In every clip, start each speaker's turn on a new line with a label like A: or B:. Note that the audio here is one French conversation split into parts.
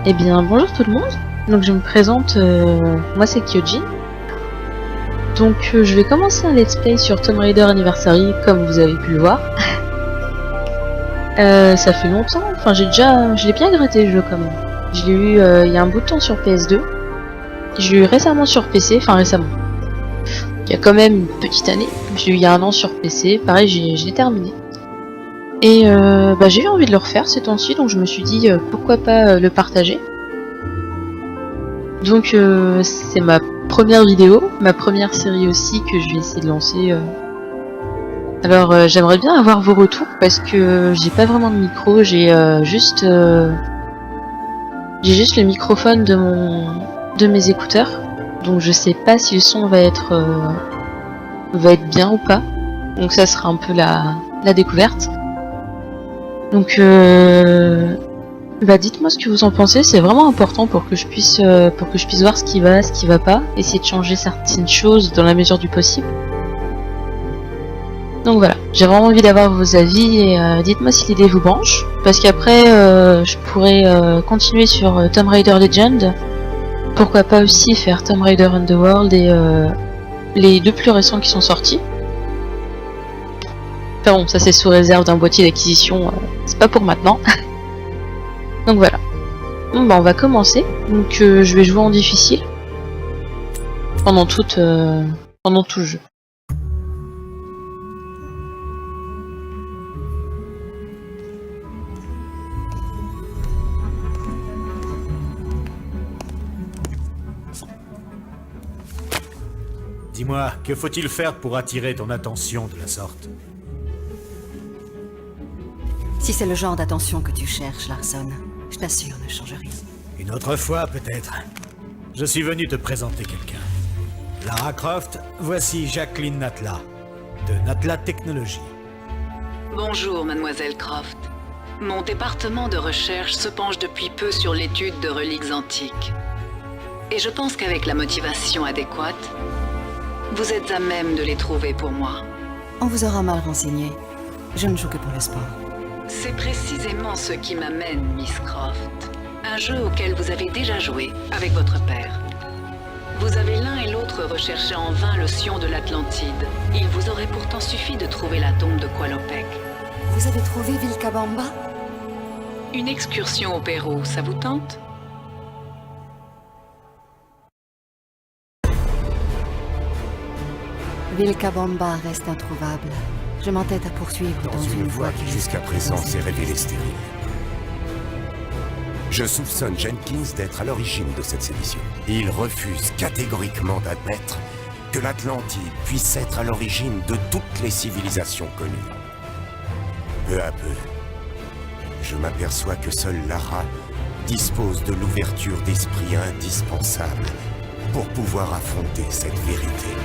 A: Eh bien, bonjour tout le monde. Donc je me présente, moi c'est Kyojin. Donc je vais commencer un let's play sur Tomb Raider Anniversary, comme vous avez pu le voir. Ça fait longtemps, enfin je l'ai bien gratté le jeu quand même. Je l'ai eu il y a un bout de temps sur PS2. Je l'ai eu récemment sur PC, enfin récemment. Il y a quand même une petite année. Je l'ai eu il y a un an sur PC, pareil je l'ai terminé. Et j'ai eu envie de le refaire ces temps-ci, donc je me suis dit pourquoi pas le partager. Donc c'est ma première vidéo, ma première série aussi que je vais essayer de lancer. Alors j'aimerais bien avoir vos retours parce que j'ai pas vraiment de micro, j'ai juste le microphone de mes écouteurs, donc je sais pas si le son va être bien ou pas. Donc ça sera un peu la découverte. Donc dites-moi ce que vous en pensez, c'est vraiment important pour que je puisse voir ce qui va pas, essayer de changer certaines choses dans la mesure du possible. Donc voilà, j'ai vraiment envie d'avoir vos avis et dites-moi si l'idée vous branche, parce qu'après je pourrais continuer sur Tomb Raider Legend, pourquoi pas aussi faire Tomb Raider Underworld et les deux plus récents qui sont sortis. Enfin bon, ça c'est sous réserve d'un boîtier d'acquisition, c'est pas pour maintenant. Donc voilà. Bon on va commencer. Donc je vais jouer en difficile pendant tout le jeu.
B: Dis-moi, que faut-il faire pour attirer ton attention de la sorte?
C: Si c'est le genre d'attention que tu cherches, Larson, je t'assure, ne change rien.
B: Une autre fois, peut-être. Je suis venu te présenter quelqu'un. Lara Croft, voici Jacqueline Natla, de Natla Technologies.
D: Bonjour, mademoiselle Croft. Mon département de recherche se penche depuis peu sur l'étude de reliques antiques. Et je pense qu'avec la motivation adéquate, vous êtes à même de les trouver pour moi.
C: On vous aura mal renseigné. Je ne joue que pour le sport.
D: C'est précisément ce qui m'amène, Miss Croft. Un jeu auquel vous avez déjà joué avec votre père. Vous avez l'un et l'autre recherché en vain le Sion de l'Atlantide. Il vous aurait pourtant suffi de trouver la tombe de Qualopec.
C: Vous avez trouvé Vilcabamba?
D: Une excursion au Pérou, ça vous tente?
C: Vilcabamba reste introuvable. Je m'entête à poursuivre
E: dans une voie qui jusqu'à présent s'est révélée stérile. Je soupçonne Jenkins d'être à l'origine de cette sédition. Il refuse catégoriquement d'admettre que l'Atlantide puisse être à l'origine de toutes les civilisations connues. Peu à peu, je m'aperçois que seule Lara dispose de l'ouverture d'esprit indispensable pour pouvoir affronter cette vérité.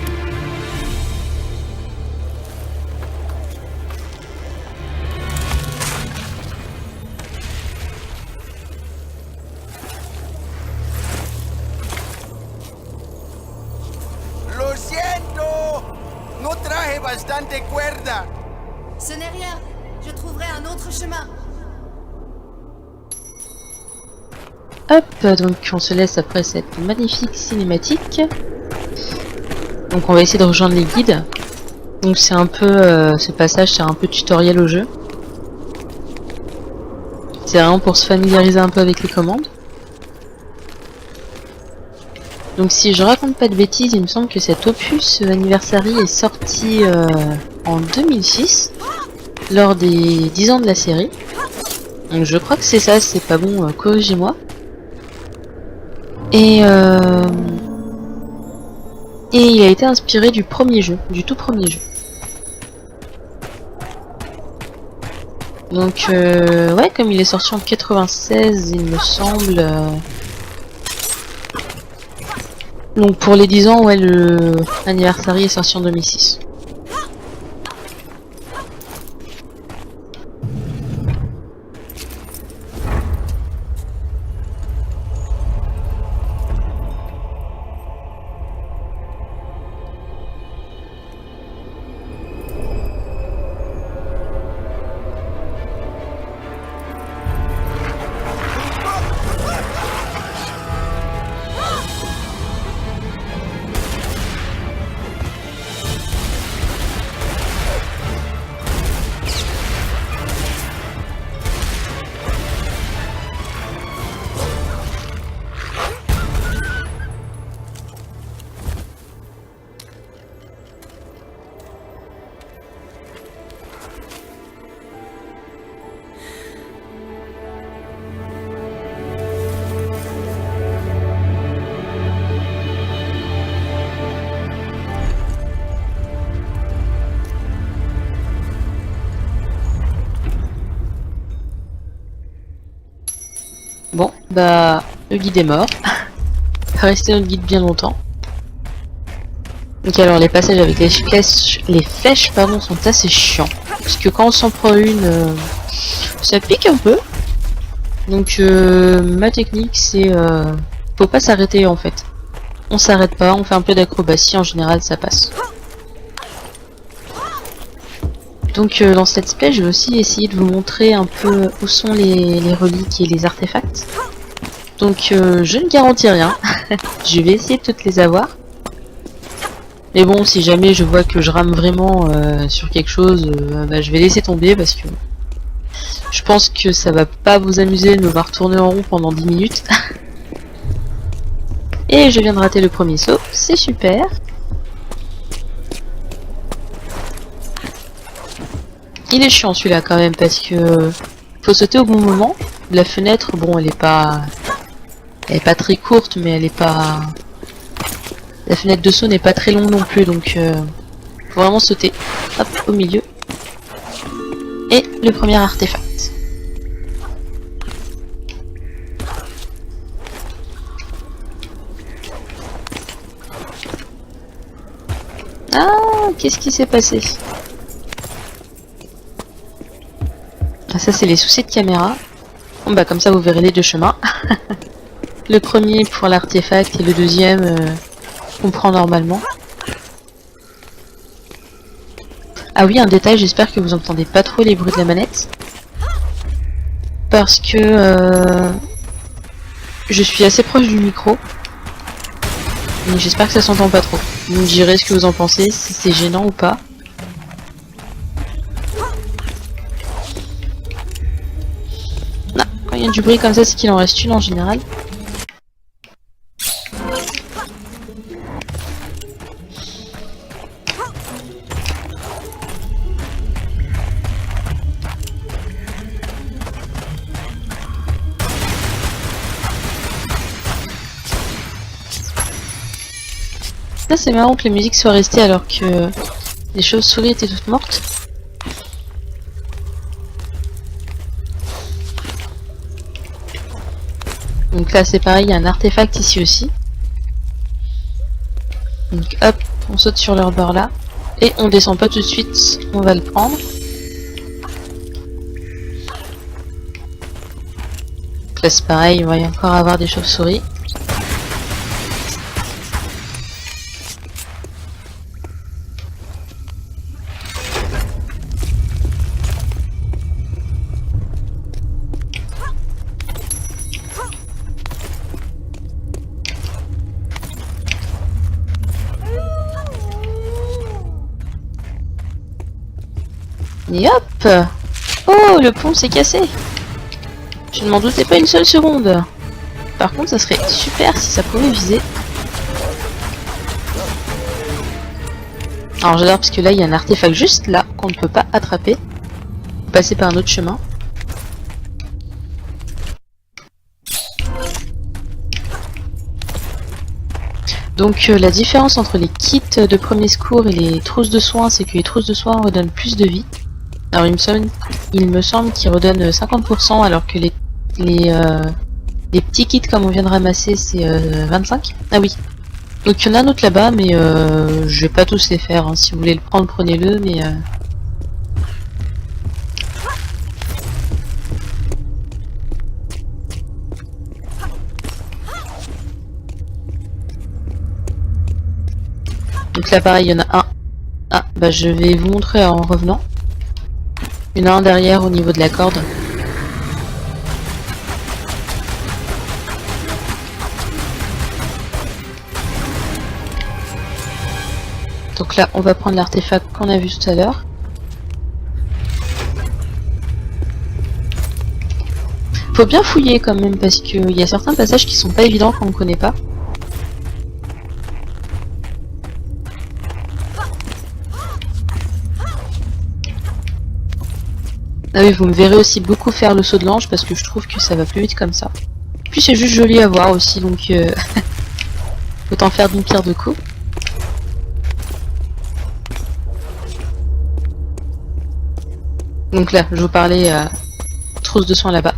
F: Ce n'est rien. Je trouverai un autre chemin.
A: Hop, donc on se laisse après cette magnifique cinématique. Donc on va essayer de rejoindre les guides. Donc c'est un peu, ce passage c'est un peu tutoriel au jeu. C'est vraiment pour se familiariser un peu avec les commandes. Donc si je raconte pas de bêtises, il me semble que cet opus Anniversary est sorti en 2006, lors des 10 ans de la série. Donc je crois que c'est ça, c'est pas bon, corrigez-moi. Et il a été inspiré du premier jeu, du tout premier jeu. Donc ouais, comme il est sorti en 96, il me semble... Donc pour les 10 ans, ouais, le Anniversary est sorti en 2006. Bon, bah, le guide est mort. Il va rester notre guide bien longtemps. Donc alors les passages avec les flèches pardon, sont assez chiants. Parce que quand on s'en prend une, ça pique un peu. Donc ma technique c'est faut pas s'arrêter en fait. On s'arrête pas, on fait un peu d'acrobatie, en général ça passe. Donc dans cette let's play je vais aussi essayer de vous montrer un peu où sont les reliques et les artefacts. Donc je ne garantis rien, je vais essayer de toutes les avoir. Mais bon, si jamais je vois que je rame vraiment sur quelque chose, bah, je vais laisser tomber parce que je pense que ça va pas vous amuser de me voir tourner en rond pendant 10 minutes. Et je viens de rater le premier saut, c'est super. Il est chiant celui-là quand même parce que faut sauter au bon moment. La fenêtre, bon, elle est pas très courte, mais elle est pas. La fenêtre de saut n'est pas très longue non plus, donc faut vraiment sauter. Hop, au milieu. Et le premier artefact. Ah, qu'est-ce qui s'est passé? Ah, ça c'est les soucis de caméra. Bon bah comme ça vous verrez les deux chemins. Le premier pour l'artefact et le deuxième on prend normalement. Ah oui, un détail, j'espère que vous entendez pas trop les bruits de la manette. Parce que je suis assez proche du micro. Mais j'espère que ça s'entend pas trop. Vous me direz ce que vous en pensez, si c'est gênant ou pas. Non, quand il y a du bruit comme ça, c'est qu'il en reste une en général. Là c'est marrant que les musiques soient restées alors que les chauves-souris étaient toutes mortes. Donc là c'est pareil, il y a un artefact ici aussi. Donc hop, on saute sur leur bord là. Et on descend pas tout de suite, on va le prendre. Donc là c'est pareil, on va y encore avoir des chauves-souris. Et hop! Oh, le pont s'est cassé! Je ne m'en doutais pas une seule seconde. Par contre, ça serait super si ça pouvait viser. Alors j'adore parce que là, il y a un artefact juste là qu'on ne peut pas attraper. Faut passer par un autre chemin. Donc la différence entre les kits de premier secours et les trousses de soins, c'est que les trousses de soins redonnent plus de vie. Alors il me semble qu'ils redonnent 50% alors que les petits kits comme on vient de ramasser c'est 25. Ah oui. Donc il y en a un autre là-bas mais je vais pas tous les faire. Hein. Si vous voulez le prendre, prenez-le mais... Donc là pareil il y en a un. Ah bah je vais vous montrer en revenant. Il y en a un derrière au niveau de la corde. Donc là on va prendre l'artefact qu'on a vu tout à l'heure. Faut bien fouiller quand même parce qu'il y a certains passages qui sont pas évidents quand on connaît pas. Ah oui, vous me verrez aussi beaucoup faire le saut de l'ange parce que je trouve que ça va plus vite comme ça. Puis c'est juste joli à voir aussi, donc autant faire d'une pierre deux coups. Donc là, je vous parlais trousse de soins là-bas.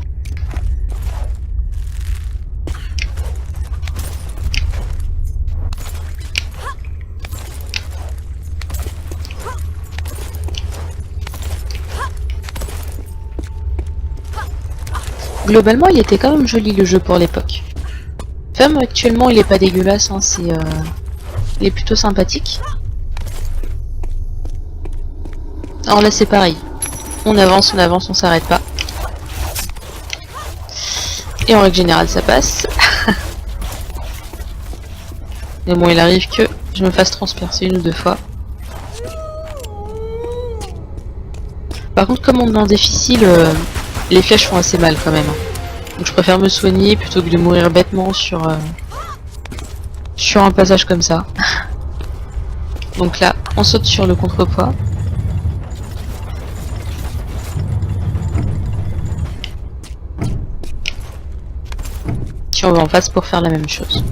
A: Globalement, il était quand même joli le jeu pour l'époque. Même actuellement, il est pas dégueulasse, hein, il est plutôt sympathique. Alors là, c'est pareil. On avance, on s'arrête pas. Et en règle générale, ça passe. Mais bon, il arrive que je me fasse transpercer une ou deux fois. Par contre, comme on est en difficile, les flèches font assez mal quand même. Donc je préfère me soigner plutôt que de mourir bêtement sur un passage comme ça. Donc là, on saute sur le contrepoids. Puis on va en face pour faire la même chose.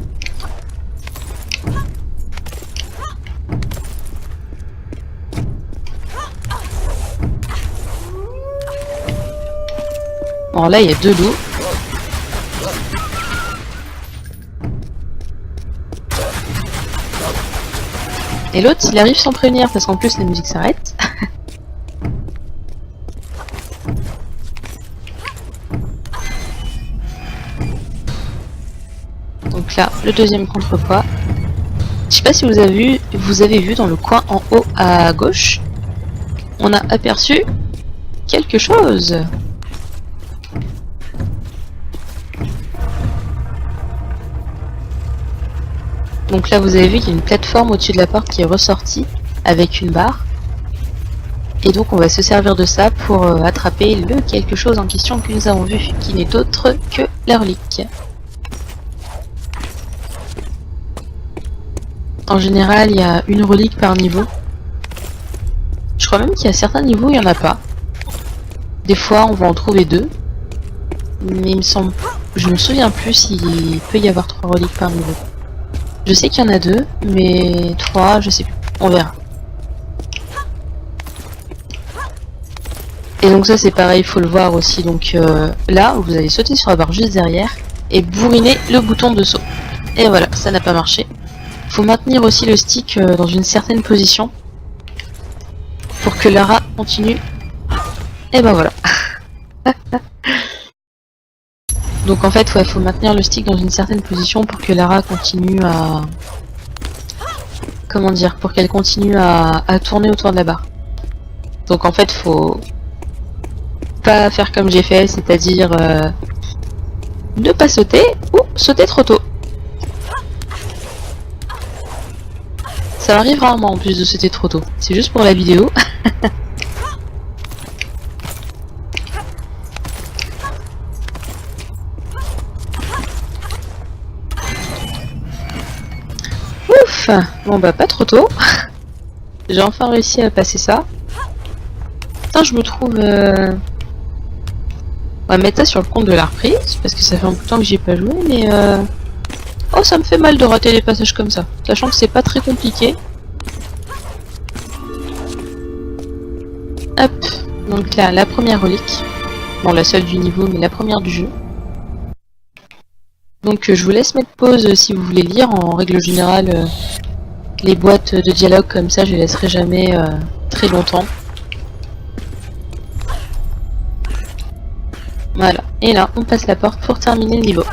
A: Bon là il y a deux loups. Et l'autre il arrive sans prévenir parce qu'en plus la musique s'arrête. Donc là le deuxième contrepoids. Je sais pas si vous avez vu dans le coin en haut à gauche, on a aperçu quelque chose. Donc là vous avez vu qu'il y a une plateforme au-dessus de la porte qui est ressortie avec une barre. Et donc on va se servir de ça pour attraper le quelque chose en question que nous avons vu, qui n'est autre que la relique. En général il y a une relique par niveau. Je crois même qu'il y a certains niveaux où il n'y en a pas. Des fois on va en trouver deux. Mais il me semble... Je me souviens plus s'il peut y avoir 3 reliques par niveau. Je sais qu'il y en a 2, mais 3, je sais plus. On verra. Et donc ça c'est pareil, il faut le voir aussi. Donc là, vous allez sauter sur la barre juste derrière et bourriner le bouton de saut. Et voilà, ça n'a pas marché. Faut maintenir aussi le stick dans une certaine position pour que Lara continue. Et ben voilà. Donc en fait, ouais, faut maintenir le stick dans une certaine position pour que Lara continue à... Comment dire? Pour qu'elle continue à tourner autour de la barre. Donc en fait, faut pas faire comme j'ai fait, c'est-à-dire ne pas sauter ou sauter trop tôt. Ça m'arrive rarement en plus de sauter trop tôt. C'est juste pour la vidéo. Ouf! Bon bah pas trop tôt. J'ai enfin réussi à passer ça. Putain, je me trouve... On va mettre ça sur le compte de la reprise, parce que ça fait un bout de temps que j'y ai pas joué, mais oh, ça me fait mal de rater des passages comme ça, sachant que c'est pas très compliqué. Hop, donc là, la première relique. Bon, la seule du niveau, mais la première du jeu. Donc je vous laisse mettre pause si vous voulez lire. En règle générale, les boîtes de dialogue comme ça, je les laisserai jamais très longtemps. Voilà, et là, on passe la porte pour terminer le niveau.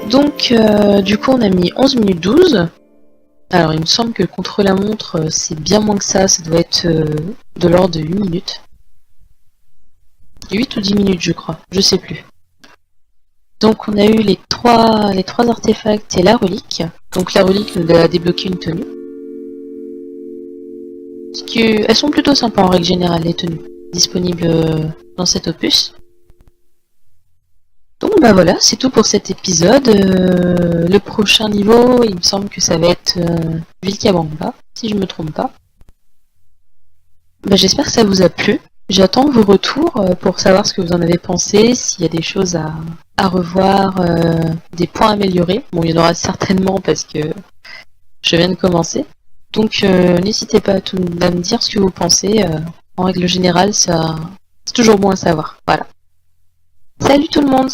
A: Donc, du coup, on a mis 11 minutes 12. Alors, il me semble que contre la montre, c'est bien moins que ça doit être de l'ordre de 8 minutes. 8 ou 10 minutes, je crois, je sais plus. Donc, on a eu les trois artefacts et la relique. Donc, la relique nous a débloqué une tenue. Elles sont plutôt sympas en règle générale, les tenues disponibles dans cet opus. Donc bah voilà, c'est tout pour cet épisode. Le prochain niveau, il me semble que ça va être Vilcabamba, si je me trompe pas. Bah, j'espère que ça vous a plu. J'attends vos retours pour savoir ce que vous en avez pensé, s'il y a des choses à revoir, des points à améliorer. Bon, il y en aura certainement parce que je viens de commencer. Donc n'hésitez pas à me dire ce que vous pensez. En règle générale, c'est toujours bon à savoir. Voilà. Salut tout le monde!